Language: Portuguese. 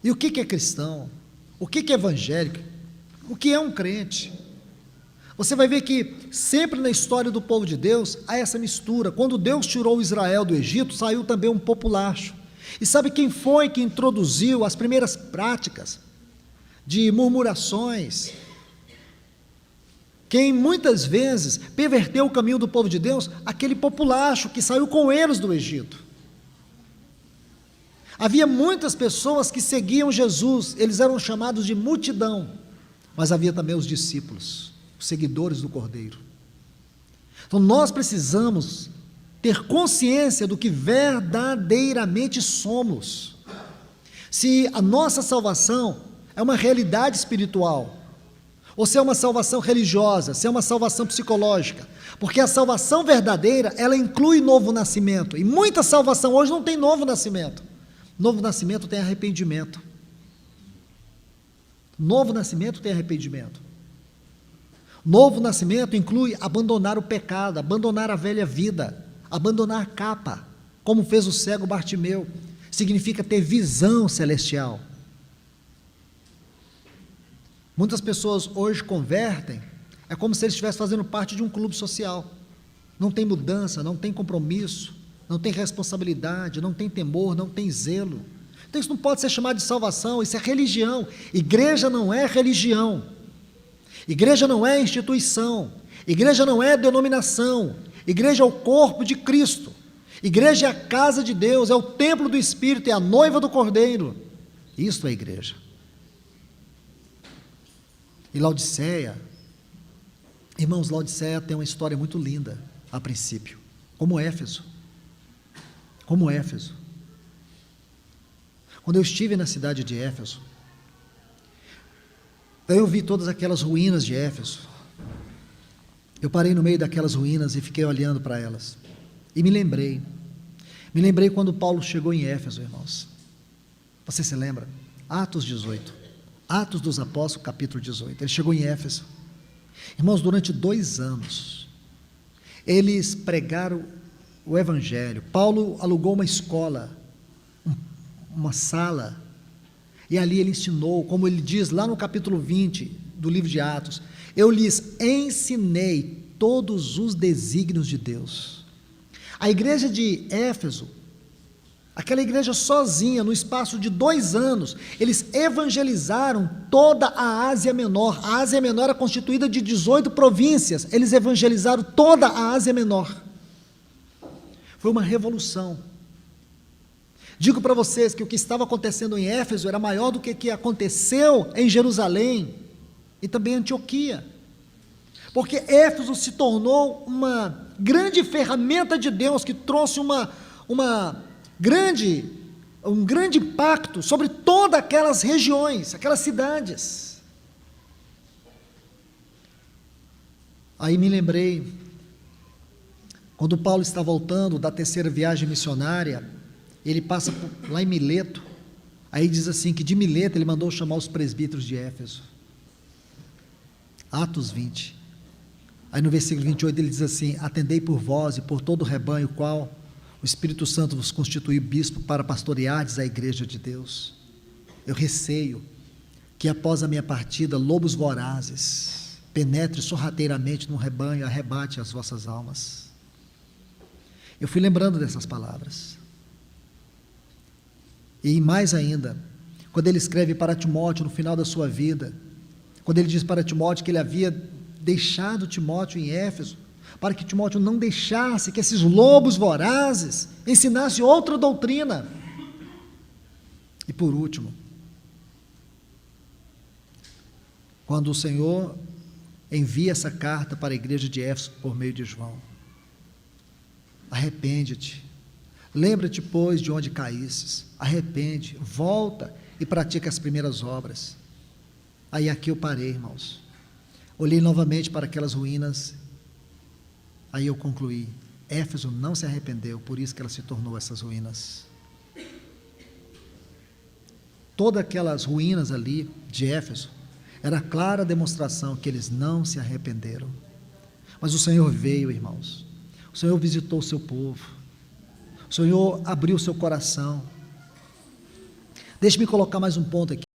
E o que é cristão? O que é evangélico? O que é um crente? Você vai ver que sempre na história do povo de Deus há essa mistura. Quando Deus tirou Israel do Egito, saiu também um populacho. E sabe quem foi que introduziu as primeiras práticas de murmurações? Quem muitas vezes perverteu o caminho do povo de Deus? Aquele populacho que saiu com eles do Egito. Havia muitas pessoas que seguiam Jesus, eles eram chamados de multidão, mas havia também os discípulos, os seguidores do Cordeiro. Então nós precisamos ter consciência do que verdadeiramente somos. Se a nossa salvação é uma realidade espiritual, ou se é uma salvação religiosa, se é uma salvação psicológica, porque a salvação verdadeira, ela inclui novo nascimento, e muita salvação hoje não tem novo nascimento. Novo nascimento tem arrependimento. Novo nascimento tem arrependimento. Novo nascimento inclui abandonar o pecado, abandonar a velha vida, abandonar a capa, como fez o cego Bartimeu. Significa ter visão celestial. Muitas pessoas hoje convertem, é como se eles estivessem fazendo parte de um clube social. Não tem mudança, não tem compromisso, não tem responsabilidade, não tem temor, não tem zelo. Então isso não pode ser chamado de salvação, isso é religião. Igreja não é religião. Igreja não é instituição. Igreja não é denominação. Igreja é o corpo de Cristo. Igreja é a casa de Deus, é o templo do Espírito, é a noiva do Cordeiro. Isto é a igreja. E Laodiceia, irmãos, Laodiceia tem uma história muito linda, a princípio, como Éfeso. Como Éfeso. Quando eu estive na cidade de Éfeso, eu vi todas aquelas ruínas de Éfeso. Eu parei no meio daquelas ruínas e fiquei olhando para elas. E me lembrei quando Paulo chegou em Éfeso, irmãos. Você se lembra? Atos 18. Atos dos Apóstolos, capítulo 18. Ele chegou em Éfeso. Irmãos, durante 2 anos, eles pregaram o Evangelho. Paulo alugou uma escola, uma sala, e ali ele ensinou, como ele diz lá no capítulo 20 do livro de Atos, eu lhes ensinei todos os desígnios de Deus. A igreja de Éfeso, aquela igreja sozinha, no espaço de 2 anos, eles evangelizaram toda a Ásia Menor. A Ásia Menor é constituída de 18 províncias, eles evangelizaram toda a Ásia Menor. Foi uma revolução. Digo para vocês que o que estava acontecendo em Éfeso era maior do que o que aconteceu em Jerusalém e também em Antioquia. Porque Éfeso se tornou uma grande ferramenta de Deus que trouxe um grande impacto sobre todas aquelas regiões, aquelas cidades. Aí me lembrei, quando Paulo está voltando da 3ª viagem missionária, ele passa lá em Mileto, aí diz assim, que de Mileto ele mandou chamar os presbíteros de Éfeso. Atos 20. Aí no versículo 28 ele diz assim, atendei por vós e por todo o rebanho, qual o Espírito Santo vos constituiu bispo para pastoreardes a igreja de Deus. Eu receio que após a minha partida, lobos vorazes penetrem sorrateiramente no rebanho e arrebate as vossas almas. Eu fui lembrando dessas palavras. E mais ainda, quando ele escreve para Timóteo no final da sua vida, quando ele diz para Timóteo que ele havia deixado Timóteo em Éfeso, para que Timóteo não deixasse que esses lobos vorazes ensinassem outra doutrina. E por último, quando o Senhor envia essa carta para a igreja de Éfeso por meio de João, arrepende-te, lembra-te, pois, de onde caístes, arrepende, volta e pratica as primeiras obras. Aí aqui eu parei, irmãos, olhei novamente para aquelas ruínas, aí eu concluí, Éfeso não se arrependeu, por isso que ela se tornou essas ruínas. Todas aquelas ruínas ali de Éfeso, era clara demonstração que eles não se arrependeram. Mas o Senhor veio, irmãos, o Senhor visitou o seu povo, o Senhor abriu o seu coração. Deixe-me colocar mais um ponto aqui.